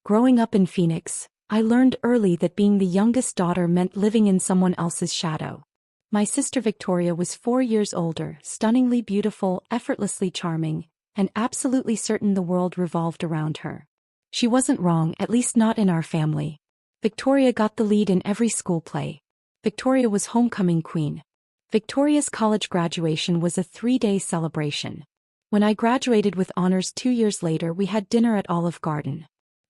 Growing up in Phoenix, I learned early that being the youngest daughter meant living in someone else's shadow. My sister Victoria was 4 years older, stunningly beautiful, effortlessly charming, and absolutely certain the world revolved around her. She wasn't wrong, at least not in our family. Victoria got the lead in every school play. Victoria was homecoming queen. Victoria's college graduation was a 3-day celebration. When I graduated with honors 2 years later, we had dinner at Olive Garden.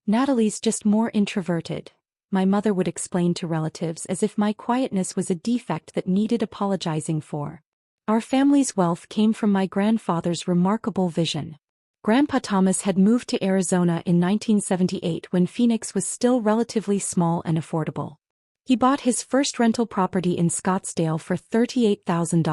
Natalie's just more introverted, my mother would explain to relatives, as if my quietness was a defect that needed apologizing for. Our family's wealth came from my grandfather's remarkable vision. Grandpa Thomas had moved to Arizona in 1978 when Phoenix was still relatively small and affordable. He bought his first rental property in Scottsdale for $38,000.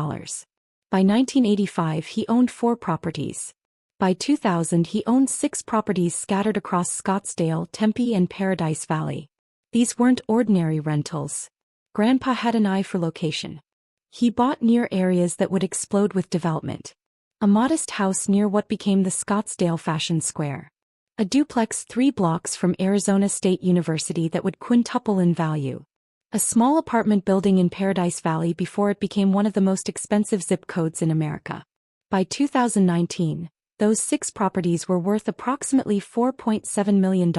By 1985 he owned 4 properties. By 2000 he owned 6 properties scattered across Scottsdale, Tempe and Paradise Valley. These weren't ordinary rentals. Grandpa had an eye for location. He bought near areas that would explode with development. A modest house near what became the Scottsdale Fashion Square. A duplex 3 blocks from Arizona State University that would quintuple in value. A small apartment building in Paradise Valley before it became one of the most expensive zip codes in America. By 2019, those 6 properties were worth approximately $4.7 million,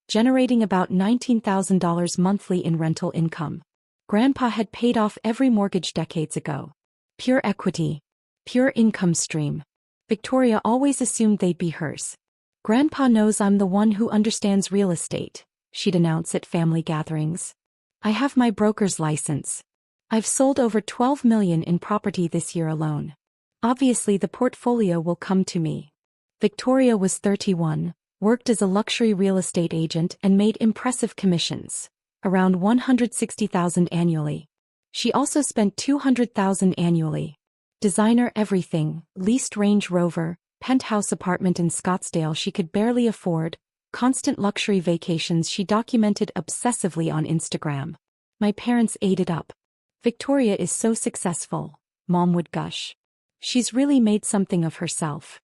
generating about $19,000 monthly in rental income. Grandpa had paid off every mortgage decades ago. Pure equity. Pure income stream. Victoria always assumed they'd be hers. Grandpa knows I'm the one who understands real estate, she'd announce at family gatherings. I have my broker's license. I've sold over $12 million in property this year alone. Obviously the portfolio will come to me. Victoria was 31, worked as a luxury real estate agent and made impressive commissions, around $160,000 annually. She also spent $200,000 annually. Designer everything, leased Range Rover, penthouse apartment in Scottsdale she could barely afford, constant luxury vacations she documented obsessively on Instagram. My parents ate it up. Victoria is so successful, Mom would gush. She's really made something of herself.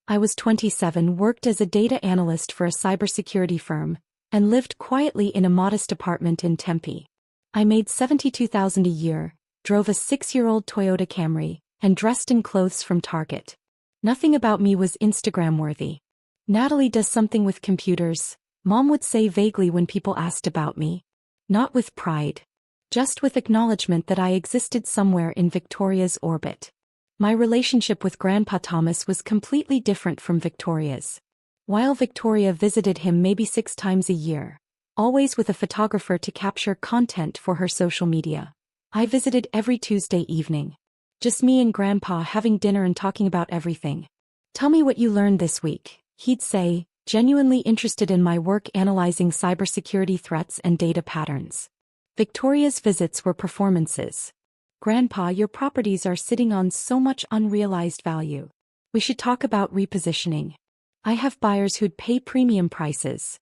I was 27, worked as a data analyst for a cybersecurity firm, and lived quietly in a modest apartment in Tempe. I made $72,000 a year, drove a 6-year-old Toyota Camry, and dressed in clothes from Target. Nothing about me was Instagram-worthy. Natalie does something with computers, Mom would say vaguely when people asked about me. Not with pride. Just with acknowledgement that I existed somewhere in Victoria's orbit. My relationship with Grandpa Thomas was completely different from Victoria's. While Victoria visited him maybe 6 times a year, always with a photographer to capture content for her social media, I visited every Tuesday evening. Just me and Grandpa having dinner and talking about everything. Tell me what you learned this week, he'd say, genuinely interested in my work analyzing cybersecurity threats and data patterns. Victoria's visits were performances. Grandpa, your properties are sitting on so much unrealized value. We should talk about repositioning. I have buyers who'd pay premium prices.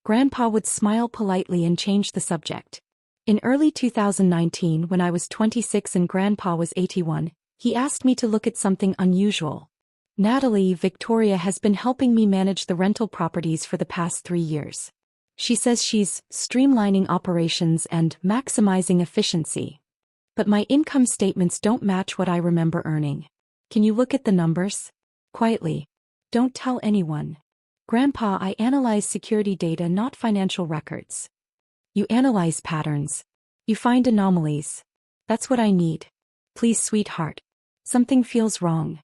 Grandpa would smile politely and change the subject. In early 2019, when I was 26 and Grandpa was 81, he asked me to look at something unusual. Natalie, Victoria has been helping me manage the rental properties for the past 3 years. She says she's streamlining operations and maximizing efficiency. But my income statements don't match what I remember earning. Can you look at the numbers? Quietly. Don't tell anyone. Grandpa, I analyze security data, not financial records. You analyze patterns. You find anomalies. That's what I need. Please, sweetheart. Something feels wrong.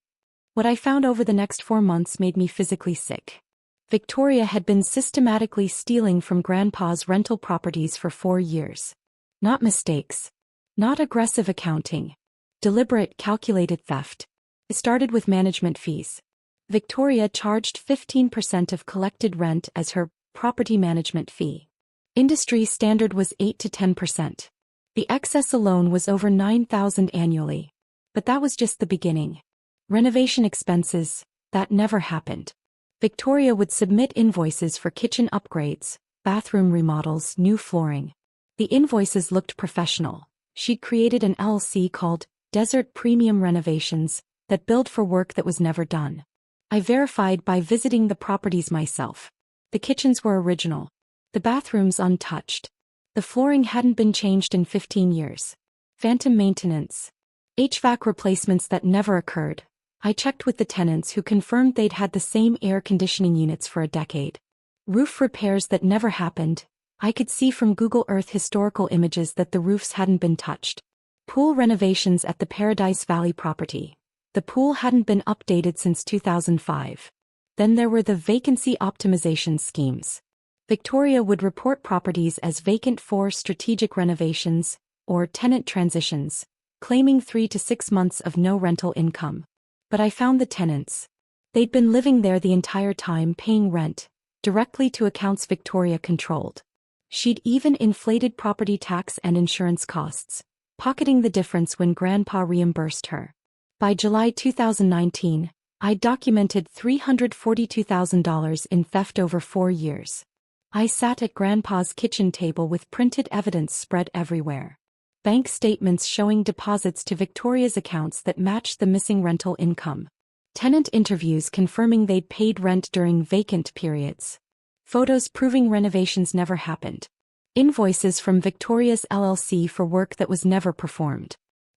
What I found over the next 4 months made me physically sick. Victoria had been systematically stealing from Grandpa's rental properties for 4 years. Not mistakes. Not aggressive accounting. Deliberate, calculated theft. It started with management fees. Victoria charged 15% of collected rent as her property management fee. Industry standard was 8 to 10%. The excess alone was over $9,000 annually. But that was just the beginning. Renovation expenses, that never happened. Victoria would submit invoices for kitchen upgrades, bathroom remodels, new flooring. The invoices looked professional. She'd created an LLC called Desert Premium Renovations that billed for work that was never done. I verified by visiting the properties myself. The kitchens were original. The bathrooms untouched. The flooring hadn't been changed in 15 years. Phantom maintenance. HVAC replacements that never occurred. I checked with the tenants who confirmed they'd had the same air conditioning units for a decade. Roof repairs that never happened. I could see from Google Earth historical images that the roofs hadn't been touched. Pool renovations at the Paradise Valley property. The pool hadn't been updated since 2005. Then there were the vacancy optimization schemes. Victoria would report properties as vacant for strategic renovations or tenant transitions, claiming 3 to 6 months of no rental income. But I found the tenants. They'd been living there the entire time paying rent, directly to accounts Victoria controlled. She'd even inflated property tax and insurance costs, pocketing the difference when Grandpa reimbursed her. By July 2019, I'd documented $342,000 in theft over 4 years. I sat at Grandpa's kitchen table with printed evidence spread everywhere. Bank statements showing deposits to Victoria's accounts that matched the missing rental income. Tenant interviews confirming they'd paid rent during vacant periods. Photos proving renovations never happened. Invoices from Victoria's LLC for work that was never performed.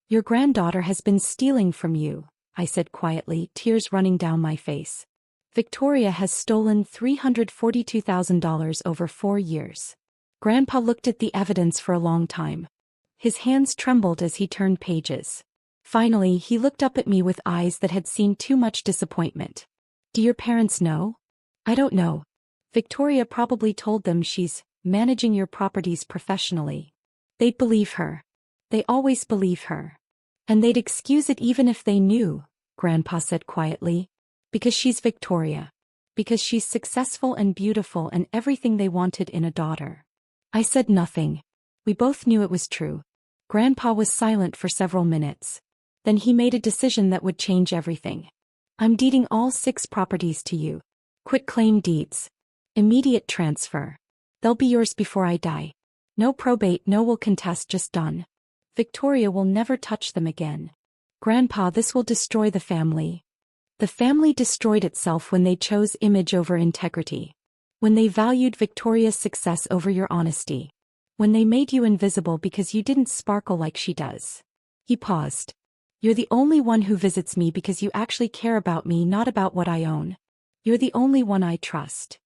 Your granddaughter has been stealing from you, I said quietly, tears running down my face. Victoria has stolen $342,000 over 4 years. Grandpa looked at the evidence for a long time. His hands trembled as he turned pages. Finally, he looked up at me with eyes that had seen too much disappointment. Do your parents know? I don't know. Victoria probably told them she's managing your properties professionally. They'd believe her. They always believe her. And they'd excuse it even if they knew, Grandpa said quietly. Because she's Victoria. Because she's successful and beautiful and everything they wanted in a daughter. I said nothing. We both knew it was true. Grandpa was silent for several minutes. Then he made a decision that would change everything. I'm deeding all 6 properties to you. Quitclaim deeds. Immediate transfer. They'll be yours before I die. No probate, no will contest, just done. Victoria will never touch them again. Grandpa, this will destroy the family. The family destroyed itself when they chose image over integrity. When they valued Victoria's success over your honesty. When they made you invisible because you didn't sparkle like she does. He paused. You're the only one who visits me because you actually care about me, not about what I own. You're the only one I trust.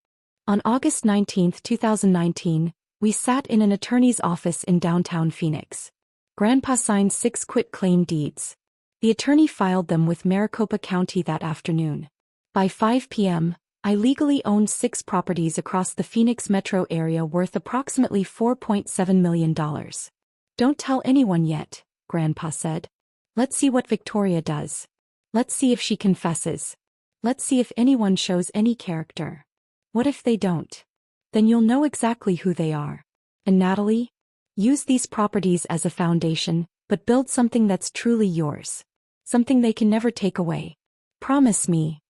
On August 19, 2019, we sat in an attorney's office in downtown Phoenix. Grandpa signed 6 quitclaim deeds. The attorney filed them with Maricopa County that afternoon. By 5 p.m., I legally owned 6 properties across the Phoenix metro area worth approximately $4.7 million. Don't tell anyone yet, Grandpa said. Let's see what Victoria does. Let's see if she confesses. Let's see if anyone shows any character. What if they don't? Then you'll know exactly who they are. And Natalie? Use these properties as a foundation, but build something that's truly yours. Something they can never take away. Promise me.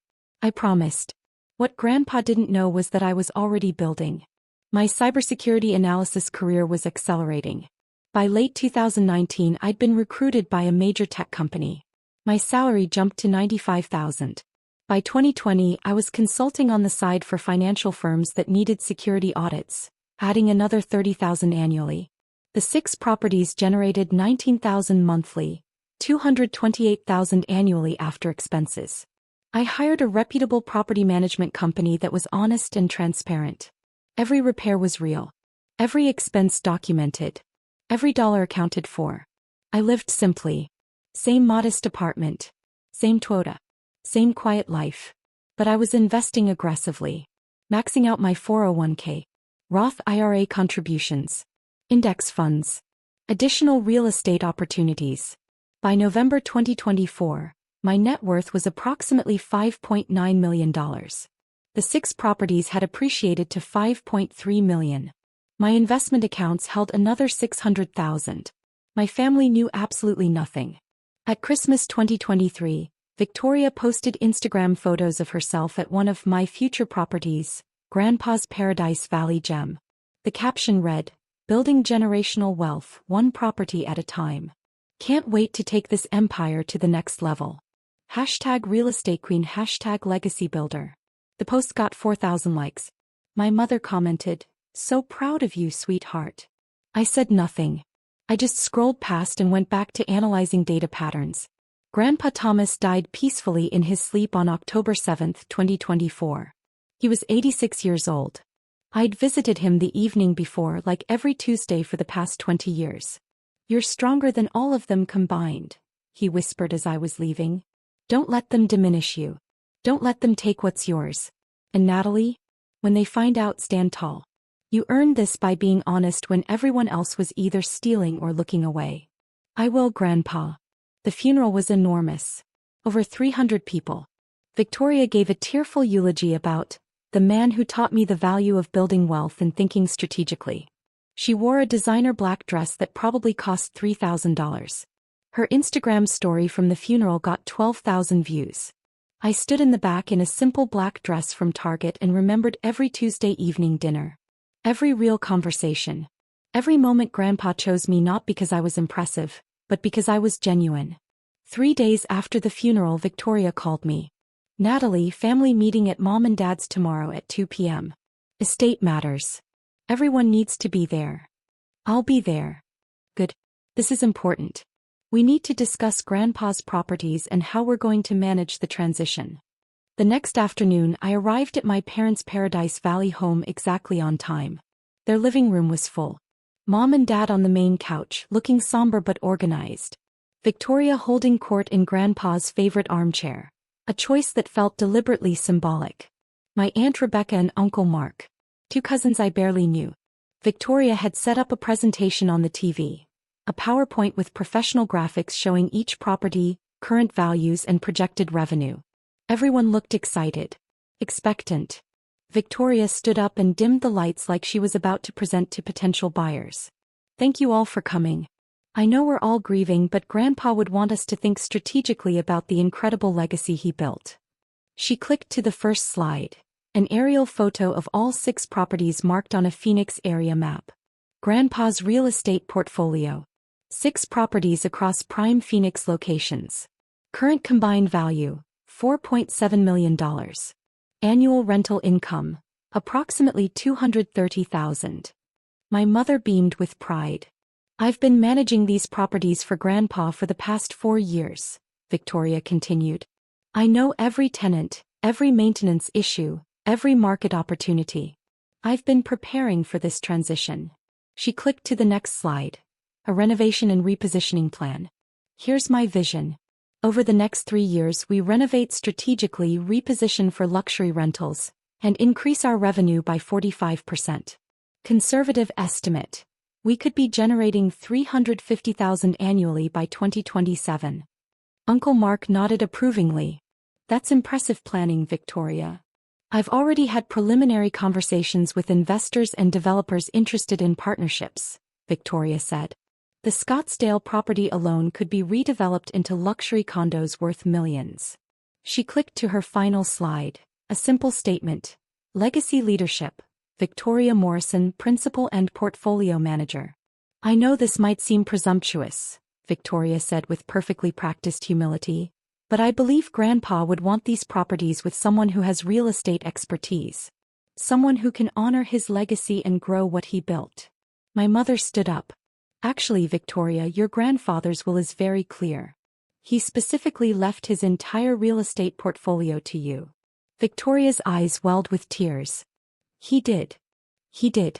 I promised. What Grandpa didn't know was that I was already building. My cybersecurity analysis career was accelerating. By late 2019, I'd been recruited by a major tech company. My salary jumped to $95,000. By 2020, I was consulting on the side for financial firms that needed security audits, adding another $30,000 annually. The 6 properties generated $19,000 monthly, $228,000 annually after expenses. I hired a reputable property management company that was honest and transparent. Every repair was real. Every expense documented. Every dollar accounted for. I lived simply. Same modest apartment. Same Toyota. Same quiet life. But I was investing aggressively. Maxing out my 401k. Roth IRA contributions. Index funds. Additional real estate opportunities. By November 2024, my net worth was approximately $5.9 million. The 6 properties had appreciated to $5.3 million. My investment accounts held another $600,000. My family knew absolutely nothing. At Christmas 2023, Victoria posted Instagram photos of herself at one of my future properties, Grandpa's Paradise Valley Gem. The caption read, "Building generational wealth, one property at a time. Can't wait to take this empire to the next level. #RealEstateQueen #LegacyBuilder." The post got 4,000 likes. My mother commented, "So proud of you, sweetheart." I said nothing. I just scrolled past and went back to analyzing data patterns. Grandpa Thomas died peacefully in his sleep on October 7, 2024. He was 86 years old. I'd visited him the evening before, like every Tuesday for the past 20 years. "You're stronger than all of them combined," he whispered as I was leaving. "Don't let them diminish you. Don't let them take what's yours. And Natalie, when they find out, stand tall. You earned this by being honest when everyone else was either stealing or looking away." "I will, Grandpa." The funeral was enormous. Over 300 people. Victoria gave a tearful eulogy about the man who taught me the value of building wealth and thinking strategically. She wore a designer black dress that probably cost $3,000. Her Instagram story from the funeral got 12,000 views. I stood in the back in a simple black dress from Target and remembered every Tuesday evening dinner. Every real conversation. Every moment Grandpa chose me not because I was impressive, but because I was genuine. 3 days after the funeral, Victoria called me. "Natalie, family meeting at Mom and Dad's tomorrow at 2 p.m. Estate matters. Everyone needs to be there." "I'll be there." "Good. This is important. We need to discuss Grandpa's properties and how we're going to manage the transition." The next afternoon, I arrived at my parents' Paradise Valley home exactly on time. Their living room was full. Mom and Dad on the main couch, looking somber but organized. Victoria holding court in Grandpa's favorite armchair, a choice that felt deliberately symbolic. My Aunt Rebecca and Uncle Mark, 2 cousins I barely knew. Victoria had set up a presentation on the TV, a PowerPoint with professional graphics showing each property, current values, and projected revenue. Everyone looked excited, expectant. Victoria stood up and dimmed the lights like she was about to present to potential buyers. "Thank you all for coming. I know we're all grieving, but Grandpa would want us to think strategically about the incredible legacy he built." She clicked to the first slide, an aerial photo of all 6 properties marked on a Phoenix area map. Grandpa's real estate portfolio. 6 properties across prime Phoenix locations. Current combined value, $4.7 million. Annual rental income, approximately $230,000. My mother beamed with pride. "I've been managing these properties for Grandpa for the past 4 years," Victoria continued. "I know every tenant, every maintenance issue, every market opportunity. I've been preparing for this transition." She clicked to the next slide, a renovation and repositioning plan. "Here's my vision. Over the next 3 years, we renovate strategically, reposition for luxury rentals, and increase our revenue by 45%. Conservative estimate. We could be generating $350,000 annually by 2027. Uncle Mark nodded approvingly. "That's impressive planning, Victoria. I've already had preliminary conversations with investors and developers interested in partnerships," Victoria said. "The Scottsdale property alone could be redeveloped into luxury condos worth millions." She clicked to her final slide, a simple statement. "Legacy leadership. Victoria Morrison, Principal and Portfolio Manager." "I know this might seem presumptuous," Victoria said with perfectly practiced humility, "but I believe Grandpa would want these properties with someone who has real estate expertise. Someone who can honor his legacy and grow what he built." My mother stood up. "Actually, Victoria, your grandfather's will is very clear. He specifically left his entire real estate portfolio to you." Victoria's eyes welled with tears. "He did. He did.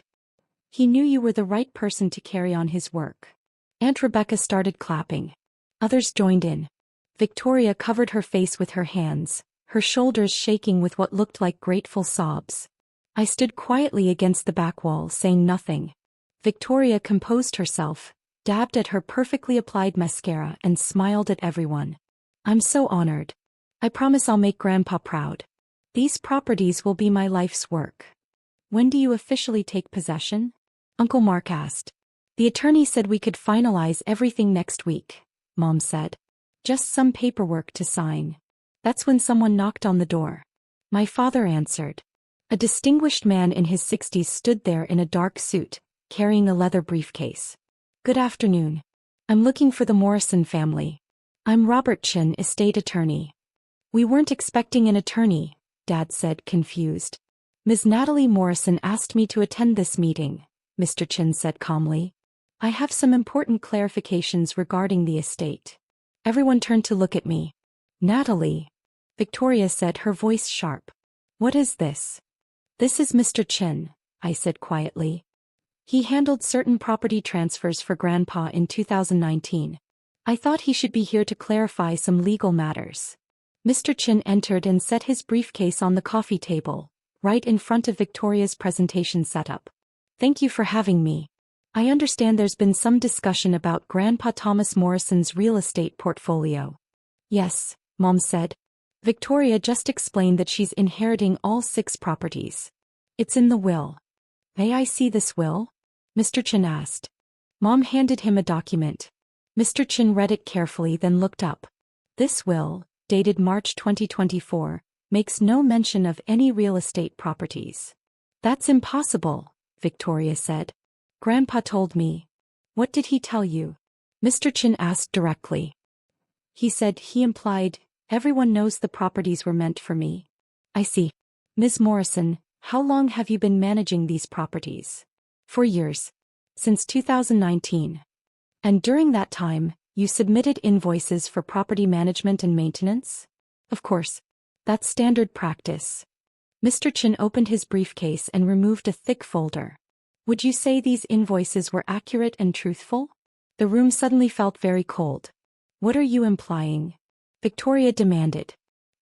He knew you were the right person to carry on his work." Aunt Rebecca started clapping. Others joined in. Victoria covered her face with her hands, her shoulders shaking with what looked like grateful sobs. I stood quietly against the back wall, saying nothing. Victoria composed herself, dabbed at her perfectly applied mascara, and smiled at everyone. "I'm so honored. I promise I'll make Grandpa proud. These properties will be my life's work." "When do you officially take possession?" Uncle Mark asked. "The attorney said we could finalize everything next week," Mom said. "Just some paperwork to sign." That's when someone knocked on the door. My father answered. A distinguished man in his 60s stood there in a dark suit, carrying a leather briefcase. "Good afternoon. I'm looking for the Morrison family. I'm Robert Chin, estate attorney." "We weren't expecting an attorney," Dad said, confused. Ms. Natalie Morrison asked me to attend this meeting, Mr. Chin said calmly. I have some important clarifications regarding the estate. Everyone turned to look at me. Natalie, Victoria said, her voice sharp. What is this? This is Mr. Chin, I said quietly. He handled certain property transfers for Grandpa in 2019. I thought he should be here to clarify some legal matters. Mr. Chin entered and set his briefcase on the coffee table, right in front of Victoria's presentation setup. Thank you for having me. I understand there's been some discussion about Grandpa Thomas Morrison's real estate portfolio. Yes, Mom said. Victoria just explained that she's inheriting all 6 properties. It's in the will. May I see this will? Mr. Chin asked. Mom handed him a document. Mr. Chin read it carefully, then looked up. This will, dated March 2024, makes no mention of any real estate properties. That's impossible, Victoria said. Grandpa told me. What did he tell you? Mr. Chin asked directly. He said he implied, everyone knows the properties were meant for me. I see. Ms. Morrison, how long have you been managing these properties? 4 years. Since 2019. And during that time, you submitted invoices for property management and maintenance? Of course. That's standard practice. Mr. Chin opened his briefcase and removed a thick folder. Would you say these invoices were accurate and truthful? The room suddenly felt very cold. What are you implying? Victoria demanded.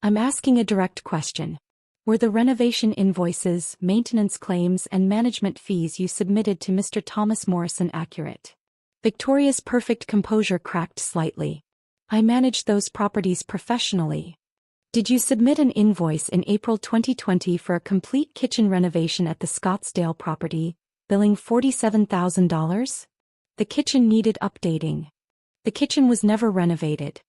I'm asking a direct question. Were the renovation invoices, maintenance claims, and management fees you submitted to Mr. Thomas Morrison accurate? Victoria's perfect composure cracked slightly. I managed those properties professionally. Did you submit an invoice in April 2020 for a complete kitchen renovation at the Scottsdale property, billing $47,000? The kitchen needed updating. The kitchen was never renovated.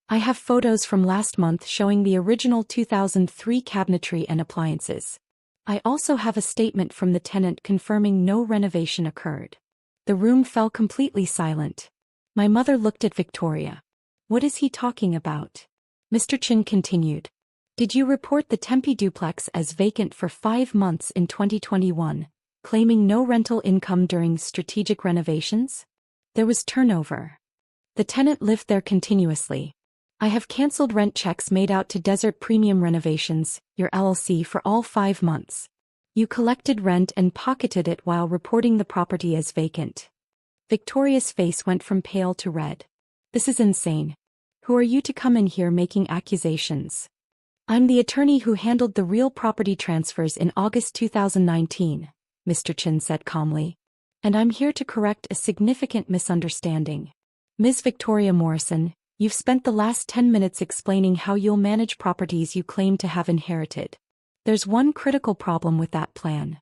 I have photos from last month showing the original 2003 cabinetry and appliances. I also have a statement from the tenant confirming no renovation occurred. The room fell completely silent. My mother looked at Victoria. What is he talking about? Mr. Chin continued. Did you report the Tempe duplex as vacant for 5 months in 2021, claiming no rental income during strategic renovations? There was turnover. The tenant lived there continuously. I have canceled rent checks made out to Desert Premium Renovations, your LLC, for all 5 months. You collected rent and pocketed it while reporting the property as vacant. Victoria's face went from pale to red. This is insane. Who are you to come in here making accusations? I'm the attorney who handled the real property transfers in August 2019, Mr. Chin said calmly. And I'm here to correct a significant misunderstanding. Ms. Victoria Morrison, you've spent the last 10 minutes explaining how you'll manage properties you claim to have inherited. There's one critical problem with that plan.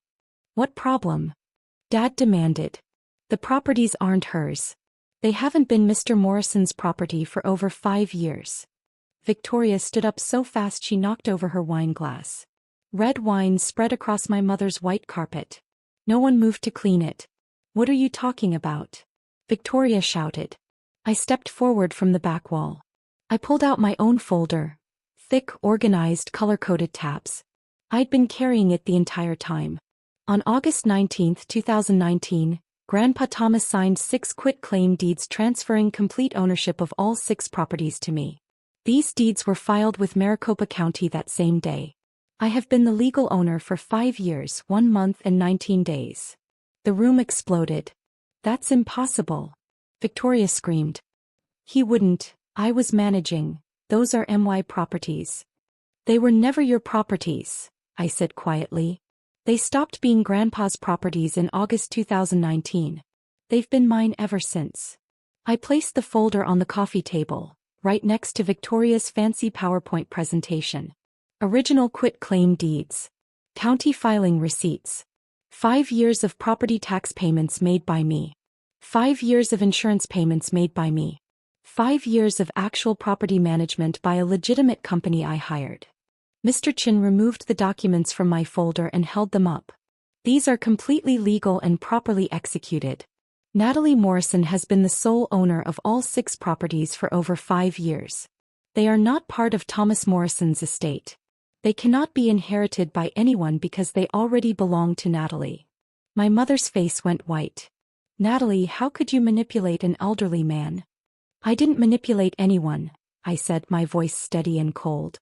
What problem? Dad demanded. The properties aren't hers. They haven't been Mr. Morrison's property for over 5 years. Victoria stood up so fast she knocked over her wine glass. Red wine spread across my mother's white carpet. No one moved to clean it. What are you talking about? Victoria shouted. I stepped forward from the back wall. I pulled out my own folder. Thick, organized, color-coded tabs. I'd been carrying it the entire time. On August 19, 2019, Grandpa Thomas signed 6 quit-claim deeds transferring complete ownership of all 6 properties to me. These deeds were filed with Maricopa County that same day. I have been the legal owner for 5 years, 1 month and 19 days. The room exploded. That's impossible. Victoria screamed. He wouldn't. I was managing. Those are MY properties. They were never your properties, I said quietly. They stopped being Grandpa's properties in August 2019. They've been mine ever since. I placed the folder on the coffee table, right next to Victoria's fancy PowerPoint presentation. Original quit-claim deeds. County filing receipts. 5 years of property tax payments made by me. 5 years of insurance payments made by me. 5 years of actual property management by a legitimate company I hired. Mr. Chin removed the documents from my folder and held them up. These are completely legal and properly executed. Natalie Morrison has been the sole owner of all 6 properties for over 5 years. They are not part of Thomas Morrison's estate. They cannot be inherited by anyone because they already belong to Natalie. My mother's face went white. Natalie, how could you manipulate an elderly man? I didn't manipulate anyone, I said, my voice steady and cold.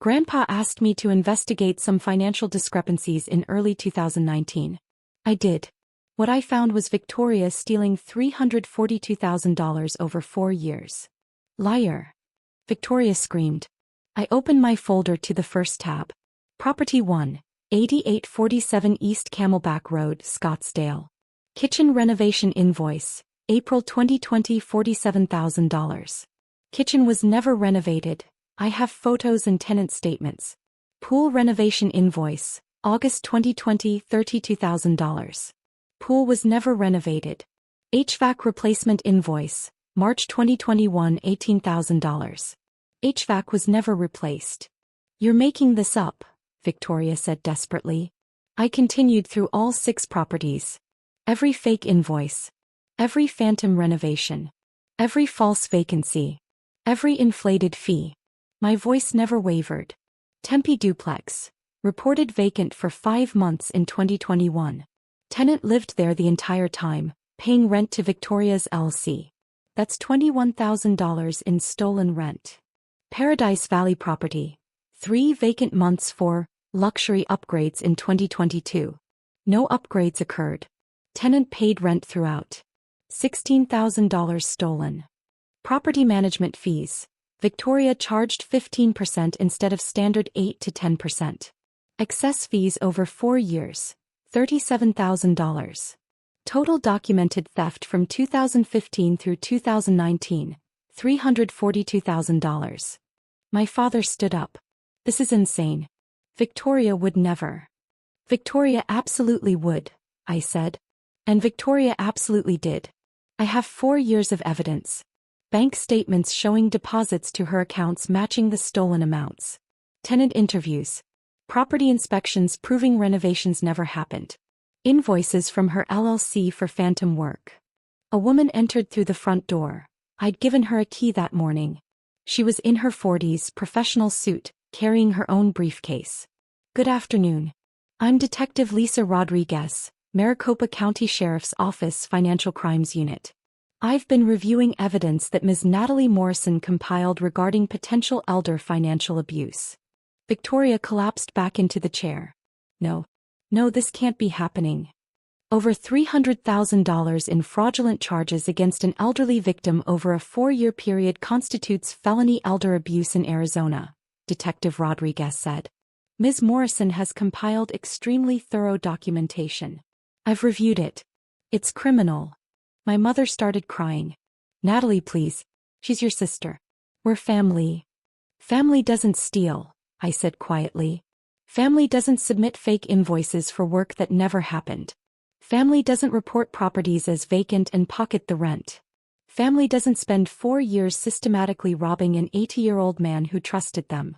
Grandpa asked me to investigate some financial discrepancies in early 2019. I did. What I found was Victoria stealing $342,000 over 4 years. Liar. Victoria screamed. I opened my folder to the first tab. Property 1, 8847 East Camelback Road, Scottsdale. Kitchen renovation invoice, April 2020, $47,000. Kitchen was never renovated. I have photos and tenant statements. Pool renovation invoice, August 2020, $32,000. Pool was never renovated. HVAC replacement invoice, March 2021, $18,000. HVAC was never replaced. You're making this up, Victoria said desperately. I continued through all 6 properties. Every fake invoice. Every phantom renovation. Every false vacancy. Every inflated fee. My voice never wavered. Tempe duplex. Reported vacant for 5 months in 2021. Tenant lived there the entire time, paying rent to Victoria's LC. That's $21,000 in stolen rent. Paradise Valley property. 3 vacant months for luxury upgrades in 2022. No upgrades occurred. Tenant paid rent throughout. $16,000 stolen. Property management fees. Victoria charged 15% instead of standard 8 to 10%. Excess fees over 4 years. $37,000. Total documented theft from 2015 through 2019. $342,000. My father stood up. This is insane. Victoria would never. Victoria absolutely would, I said. And Victoria absolutely did. I have 4 years of evidence. Bank statements showing deposits to her accounts matching the stolen amounts. Tenant interviews. Property inspections proving renovations never happened. Invoices from her LLC for phantom work. A woman entered through the front door. I'd given her a key that morning. She was in her 40s, professional suit, carrying her own briefcase. Good afternoon. I'm Detective Lisa Rodriguez, Maricopa County Sheriff's Office Financial Crimes Unit. I've been reviewing evidence that Ms. Natalie Morrison compiled regarding potential elder financial abuse. Victoria collapsed back into the chair. No, this can't be happening. Over $300,000 in fraudulent charges against an elderly victim over a 4-year period constitutes felony elder abuse in Arizona, Detective Rodriguez said. Ms. Morrison has compiled extremely thorough documentation. I've reviewed it. It's criminal. My mother started crying. Natalie, please. She's your sister. We're family. Family doesn't steal, I said quietly. Family doesn't submit fake invoices for work that never happened. Family doesn't report properties as vacant and pocket the rent. Family doesn't spend 4 years systematically robbing an 80-year-old man who trusted them.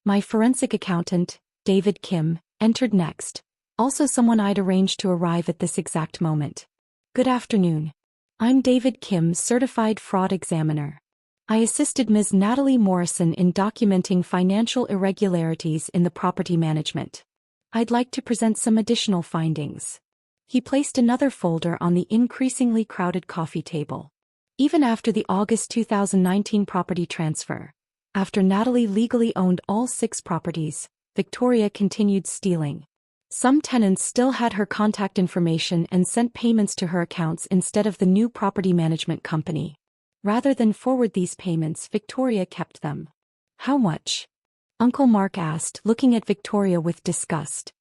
My forensic accountant, David Kim, entered next, also someone I'd arranged to arrive at this exact moment. Good afternoon. I'm David Kim, certified fraud examiner. I assisted Ms. Natalie Morrison in documenting financial irregularities in the property management. I'd like to present some additional findings. He placed another folder on the increasingly crowded coffee table. Even after the August 2019 property transfer, after Natalie legally owned all 6 properties, Victoria continued stealing. Some tenants still had her contact information and sent payments to her accounts instead of the new property management company. Rather than forward these payments, Victoria kept them. How much? Uncle Mark asked, looking at Victoria with disgust.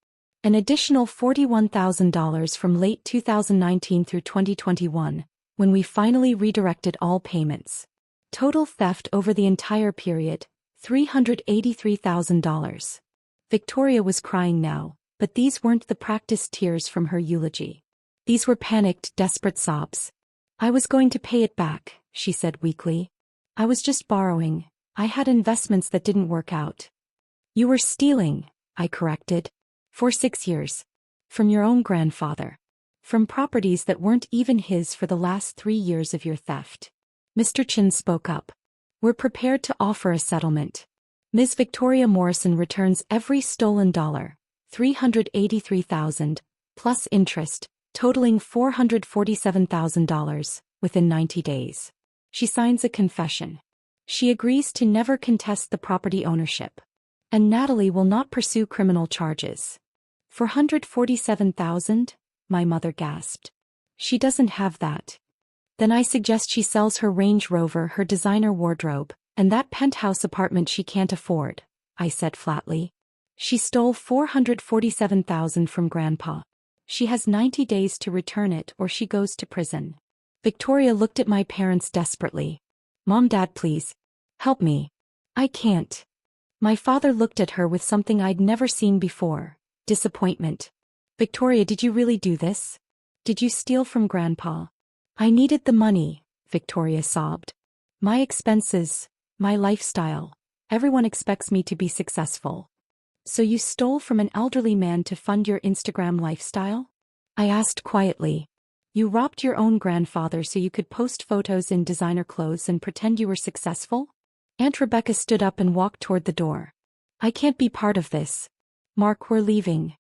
An additional $41,000 from late 2019 through 2021, when we finally redirected all payments. Total theft over the entire period, $383,000. Victoria was crying now, but these weren't the practiced tears from her eulogy. These were panicked, desperate sobs. I was going to pay it back, she said weakly. I was just borrowing. I had investments that didn't work out. You were stealing, I corrected. For 6 years. From your own grandfather. From properties that weren't even his for the last 3 years of your theft. Mr. Chin spoke up. We're prepared to offer a settlement. Ms. Victoria Morrison returns every stolen dollar, $383,000, plus interest, totaling $447,000, within 90 days. She signs a confession. She agrees to never contest the property ownership. And Natalie will not pursue criminal charges. $447,000? My mother gasped. She doesn't have that. Then I suggest she sells her Range Rover, her designer wardrobe, and that penthouse apartment she can't afford, I said flatly. She stole $447,000 from Grandpa. She has 90 days to return it or she goes to prison. Victoria looked at my parents desperately. Mom, Dad, please. Help me. I can't. My father looked at her with something I'd never seen before, disappointment. Victoria, did you really do this? Did you steal from Grandpa? I needed the money, Victoria sobbed. My expenses, my lifestyle. Everyone expects me to be successful. So you stole from an elderly man to fund your Instagram lifestyle? I asked quietly. You robbed your own grandfather so you could post photos in designer clothes and pretend you were successful? Aunt Rebecca stood up and walked toward the door. I can't be part of this. Mark, we're leaving.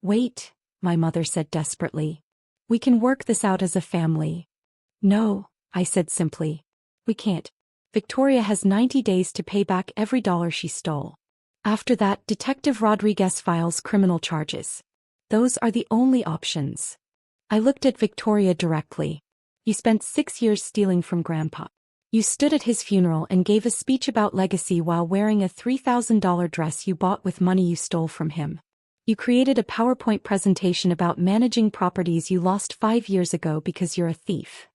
Wait, my mother said desperately. We can work this out as a family. No, I said simply. We can't. Victoria has 90 days to pay back every dollar she stole. After that, Detective Rodriguez files criminal charges. Those are the only options. I looked at Victoria directly. You spent 6 years stealing from Grandpa. You stood at his funeral and gave a speech about legacy while wearing a $3,000 dress you bought with money you stole from him. You created a PowerPoint presentation about managing properties you lost 5 years ago because you're a thief.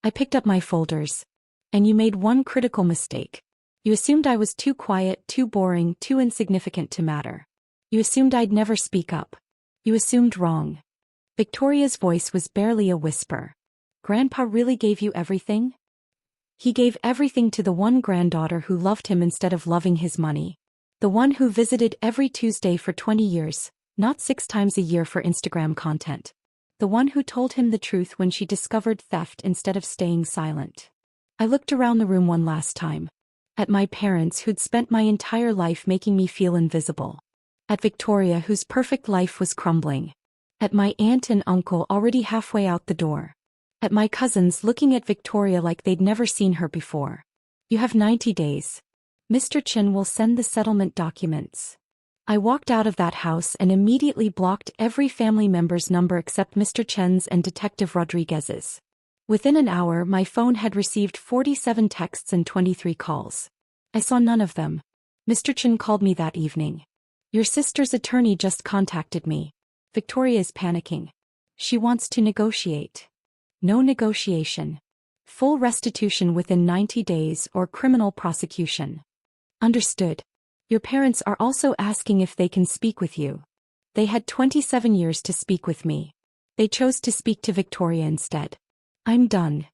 I picked up my folders. And you made one critical mistake. You assumed I was too quiet, too boring, too insignificant to matter. You assumed I'd never speak up. You assumed wrong. Victoria's voice was barely a whisper. Grandpa really gave you everything? He gave everything to the one granddaughter who loved him instead of loving his money. The one who visited every Tuesday for 20 years, not 6 times a year for Instagram content. The one who told him the truth when she discovered theft instead of staying silent. I looked around the room one last time. At my parents who'd spent my entire life making me feel invisible. At Victoria whose perfect life was crumbling. At my aunt and uncle already halfway out the door. At my cousins looking at Victoria like they'd never seen her before. You have 90 days. Mr. Chin will send the settlement documents. I walked out of that house and immediately blocked every family member's number except Mr. Chen's and Detective Rodriguez's. Within an hour, my phone had received 47 texts and 23 calls. I saw none of them. Mr. Chen called me that evening. Your sister's attorney just contacted me. Victoria is panicking. She wants to negotiate. No negotiation. Full restitution within 90 days or criminal prosecution. Understood. Your parents are also asking if they can speak with you. They had 27 years to speak with me. They chose to speak to Victoria instead. I'm done.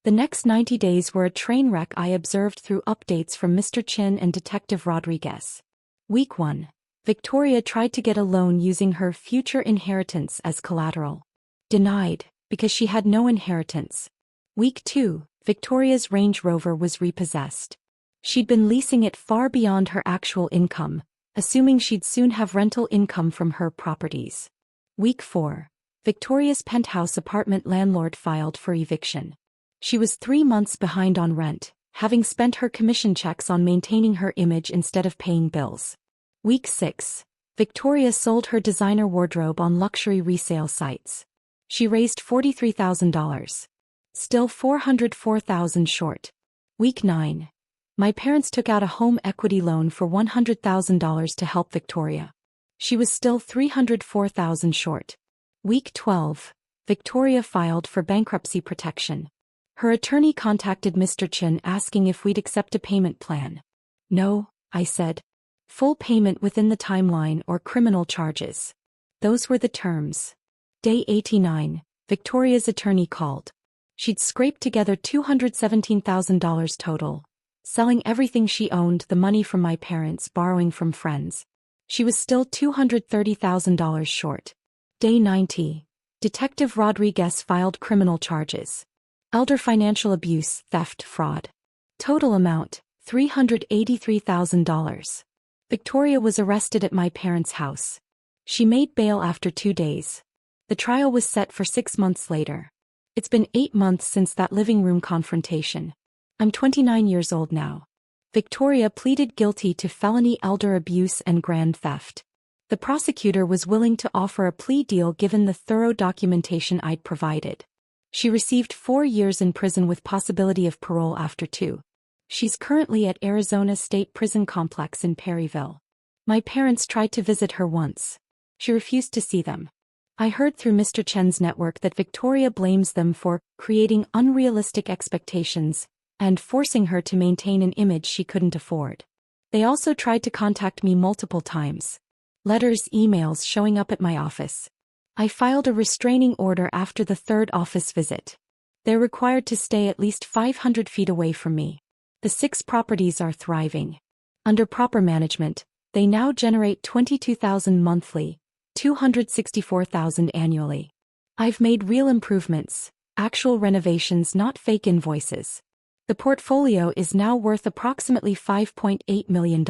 The next 90 days were a train wreck I observed through updates from Mr. Chin and Detective Rodriguez. Week 1. Victoria tried to get a loan using her future inheritance as collateral. Denied, because she had no inheritance. Week 2. Victoria's Range Rover was repossessed. She'd been leasing it far beyond her actual income, assuming she'd soon have rental income from her properties. Week 4. Victoria's penthouse apartment landlord filed for eviction. She was 3 months behind on rent, having spent her commission checks on maintaining her image instead of paying bills. Week 6. Victoria sold her designer wardrobe on luxury resale sites. She raised $43,000. Still $404,000 short. Week 9. My parents took out a home equity loan for $100,000 to help Victoria. She was still $304,000 short. Week 12. Victoria filed for bankruptcy protection. Her attorney contacted Mr. Chin asking if we'd accept a payment plan. No, I said. Full payment within the timeline or criminal charges. Those were the terms. Day 89, Victoria's attorney called. She'd scraped together $217,000 total, selling everything she owned, the money from my parents, borrowing from friends. She was still $230,000 short. Day 90. Detective Rodriguez filed criminal charges. Elder financial abuse, theft, fraud. Total amount, $383,000. Victoria was arrested at my parents' house. She made bail after 2 days. The trial was set for 6 months later. It's been 8 months since that living room confrontation. I'm 29 years old now. Victoria pleaded guilty to felony elder abuse and grand theft. The prosecutor was willing to offer a plea deal given the thorough documentation I'd provided. She received 4 years in prison with possibility of parole after 2. She's currently at Arizona State Prison Complex in Perryville. My parents tried to visit her once. She refused to see them. I heard through Mr. Chen's network that Victoria blames them for creating unrealistic expectations and forcing her to maintain an image she couldn't afford. They also tried to contact me multiple times. Letters, emails showing up at my office. I filed a restraining order after the 3rd office visit. They're required to stay at least 500 feet away from me. The 6 properties are thriving. Under proper management, they now generate $22,000 monthly, $264,000 annually. I've made real improvements, actual renovations, not fake invoices. The portfolio is now worth approximately $5.8 million.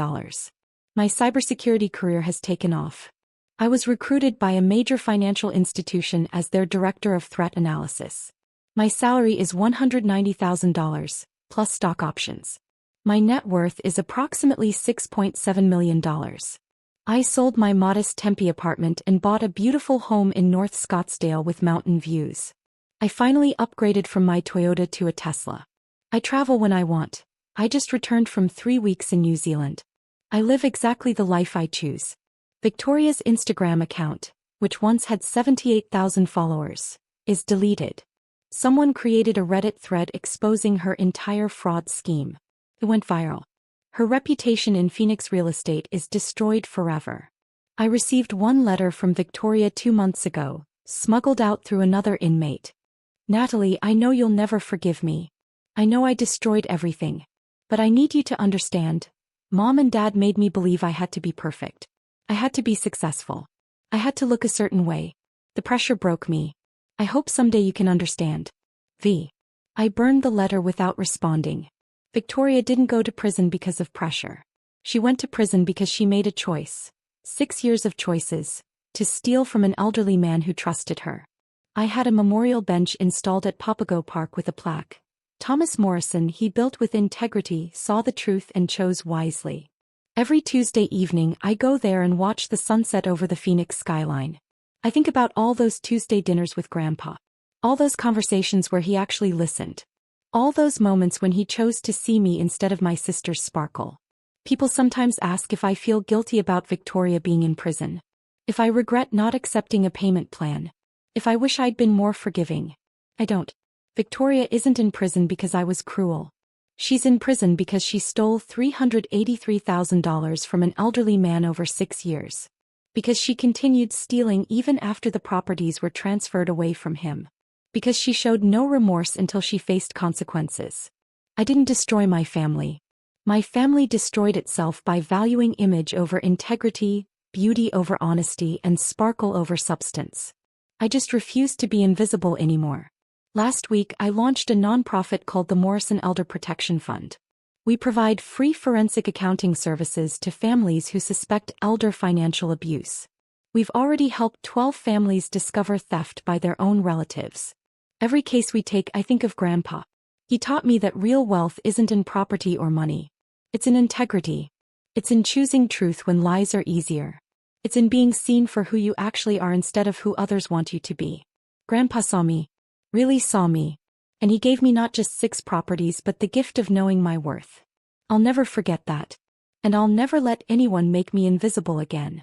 My cybersecurity career has taken off. I was recruited by a major financial institution as their director of threat analysis. My salary is $190,000, plus stock options. My net worth is approximately $6.7 million. I sold my modest Tempe apartment and bought a beautiful home in North Scottsdale with mountain views. I finally upgraded from my Toyota to a Tesla. I travel when I want. I just returned from 3 weeks in New Zealand. I live exactly the life I choose. Victoria's Instagram account, which once had 78,000 followers, is deleted. Someone created a Reddit thread exposing her entire fraud scheme. It went viral. Her reputation in Phoenix real estate is destroyed forever. I received one letter from Victoria 2 months ago, smuggled out through another inmate. Natalie, I know you'll never forgive me. I know I destroyed everything. But I need you to understand. Mom and Dad made me believe I had to be perfect. I had to be successful. I had to look a certain way. The pressure broke me. I hope someday you can understand. V. I burned the letter without responding. Victoria didn't go to prison because of pressure. She went to prison because she made a choice. 6 years of choices. To steal from an elderly man who trusted her. I had a memorial bench installed at Papago Park with a plaque. Thomas Morrison, he built with integrity, saw the truth and chose wisely. Every Tuesday evening I go there and watch the sunset over the Phoenix skyline. I think about all those Tuesday dinners with Grandpa. All those conversations where he actually listened. All those moments when he chose to see me instead of my sister's sparkle. People sometimes ask if I feel guilty about Victoria being in prison. If I regret not accepting a payment plan. If I wish I'd been more forgiving. I don't. Victoria isn't in prison because I was cruel. She's in prison because she stole $383,000 from an elderly man over 6 years. Because she continued stealing even after the properties were transferred away from him. Because she showed no remorse until she faced consequences. I didn't destroy my family. My family destroyed itself by valuing image over integrity, beauty over honesty, and sparkle over substance. I just refused to be invisible anymore. Last week I launched a nonprofit called the Morrison Elder Protection Fund. We provide free forensic accounting services to families who suspect elder financial abuse. We've already helped 12 families discover theft by their own relatives. Every case we take, I think of Grandpa. He taught me that real wealth isn't in property or money. It's in integrity. It's in choosing truth when lies are easier. It's in being seen for who you actually are instead of who others want you to be. Grandpa saw me. Really saw me. And he gave me not just 6 properties but the gift of knowing my worth. I'll never forget that. And I'll never let anyone make me invisible again.